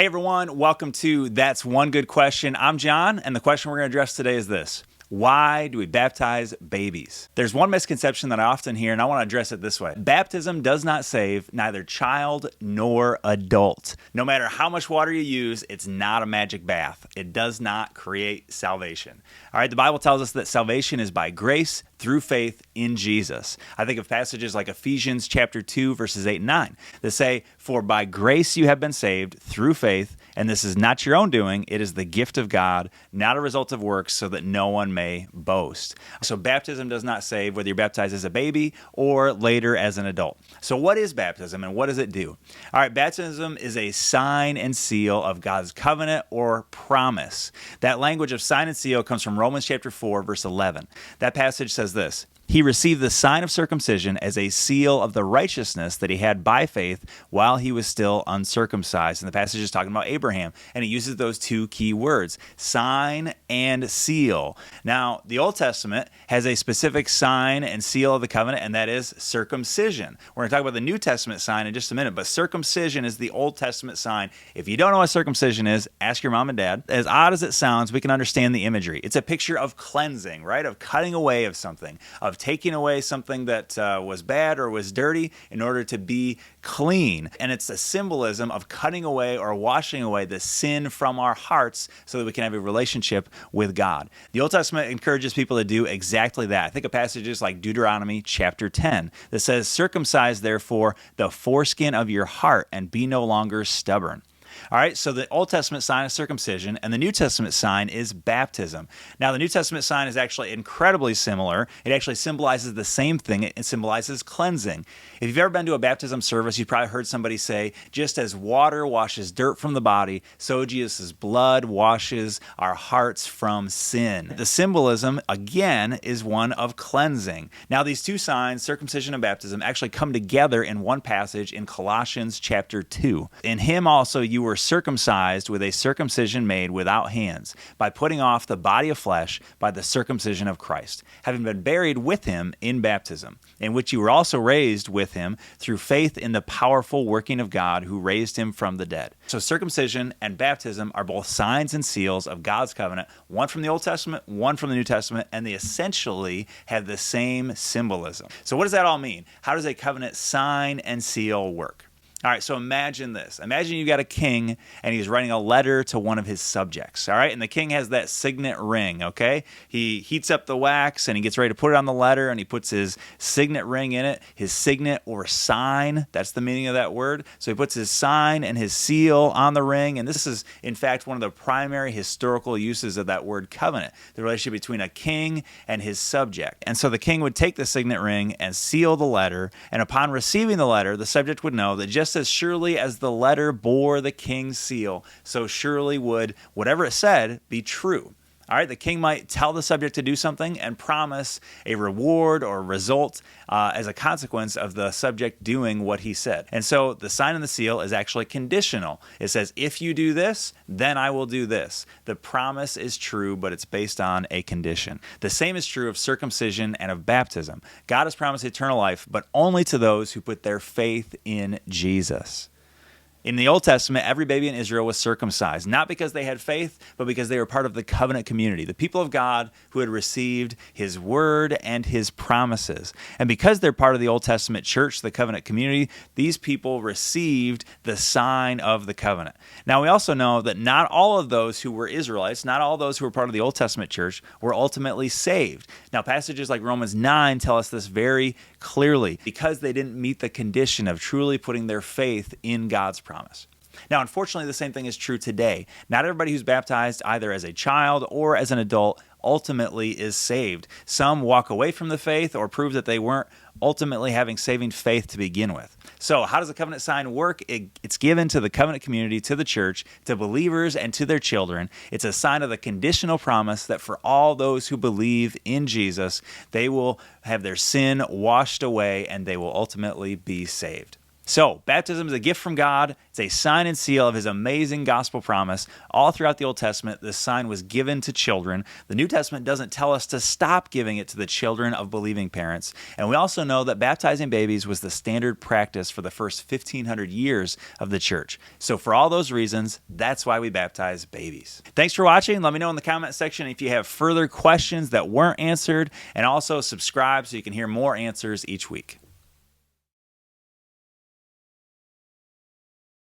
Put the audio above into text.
Hey everyone, welcome to That's One Good Question. I'm John, and the question we're going to address today is this. Why do we baptize babies? There's one misconception that I often hear, and I want to address it this way. Baptism does not save neither child nor adult. No matter how much water you use, it's not a magic bath. It does not create salvation. All right, the Bible tells us that salvation is by grace through faith in Jesus. I think of passages like Ephesians chapter 2, verses 8 and 9 that say, "For by grace you have been saved through faith, and this is not your own doing, it is the gift of God, not a result of works, so that no one may boast." So baptism does not save whether you're baptized as a baby or later as an adult. So what is baptism and what does it do? All right, baptism is a sign and seal of God's covenant or promise. That language of sign and seal comes from Romans chapter 4, verse 11. That passage says this, "He received the sign of circumcision as a seal of the righteousness that he had by faith while he was still uncircumcised." And the passage is talking about Abraham, and it uses those two key words, sign and seal. Now, the Old Testament has a specific sign and seal of the covenant, and that is circumcision. We're going to talk about the New Testament sign in just a minute, but circumcision is the Old Testament sign. If you don't know what circumcision is, ask your mom and dad. As odd as it sounds, we can understand the imagery. It's a picture of cleansing, right? Of cutting away of something, of taking away something that was bad or was dirty in order to be clean. And it's a symbolism of cutting away or washing away the sin from our hearts so that we can have a relationship with God. The Old Testament encourages people to do exactly that. I think of passages like Deuteronomy chapter 10 that says, "Circumcise therefore the foreskin of your heart and be no longer stubborn." All right, so the Old Testament sign is circumcision, and the New Testament sign is baptism. Now, the New Testament sign is actually incredibly similar. It actually symbolizes the same thing. It symbolizes cleansing. If you've ever been to a baptism service, you've probably heard somebody say, just as water washes dirt from the body, so Jesus' blood washes our hearts from sin. The symbolism, again, is one of cleansing. Now, these two signs, circumcision and baptism, actually come together in one passage in Colossians chapter 2. "In him also you were circumcised with a circumcision made without hands, by putting off the body of flesh by the circumcision of Christ, having been buried with him in baptism, in which you were also raised with him through faith in the powerful working of God who raised him from the dead." So circumcision and baptism are both signs and seals of God's covenant, one from the Old Testament, one from the New Testament, and they essentially have the same symbolism. So what does that all mean? How does a covenant sign and seal work? All right, so imagine this. Imagine you got a king and he's writing a letter to one of his subjects, all right? And the king has that signet ring, okay? He heats up the wax and he gets ready to put it on the letter and he puts his signet ring in it, his signet or sign, that's the meaning of that word. So he puts his sign and his seal on the ring, and this is, in fact, one of the primary historical uses of that word covenant, the relationship between a king and his subject. And so the king would take the signet ring and seal the letter, and upon receiving the letter, the subject would know that just as surely as the letter bore the king's seal, so surely would whatever it said be true. All right, the king might tell the subject to do something and promise a reward or result as a consequence of the subject doing what he said. And so the sign and the seal is actually conditional. It says, if you do this, then I will do this. The promise is true, but it's based on a condition. The same is true of circumcision and of baptism. God has promised eternal life, but only to those who put their faith in Jesus. In the Old Testament, every baby in Israel was circumcised, not because they had faith, but because they were part of the covenant community, the people of God who had received his word and his promises. And because they're part of the Old Testament church, the covenant community, these people received the sign of the covenant. Now, we also know that not all of those who were Israelites, not all those who were part of the Old Testament church, were ultimately saved. Now, passages like Romans 9 tell us this very clearly, because they didn't meet the condition of truly putting their faith in God's promise. Now, unfortunately, the same thing is true today. Not everybody who's baptized, either as a child or as an adult, ultimately is saved. Some walk away from the faith or prove that they weren't ultimately having saving faith to begin with. So how does the covenant sign work? It's given to the covenant community, to the church, to believers, and to their children. It's a sign of the conditional promise that for all those who believe in Jesus, they will have their sin washed away and they will ultimately be saved. So, baptism is a gift from God. It's a sign and seal of his amazing gospel promise. All throughout the Old Testament, this sign was given to children. The New Testament doesn't tell us to stop giving it to the children of believing parents. And we also know that baptizing babies was the standard practice for the first 1,500 years of the church. So, for all those reasons, that's why we baptize babies. Thanks for watching. Let me know in the comment section if you have further questions that weren't answered. And also subscribe so you can hear more answers each week.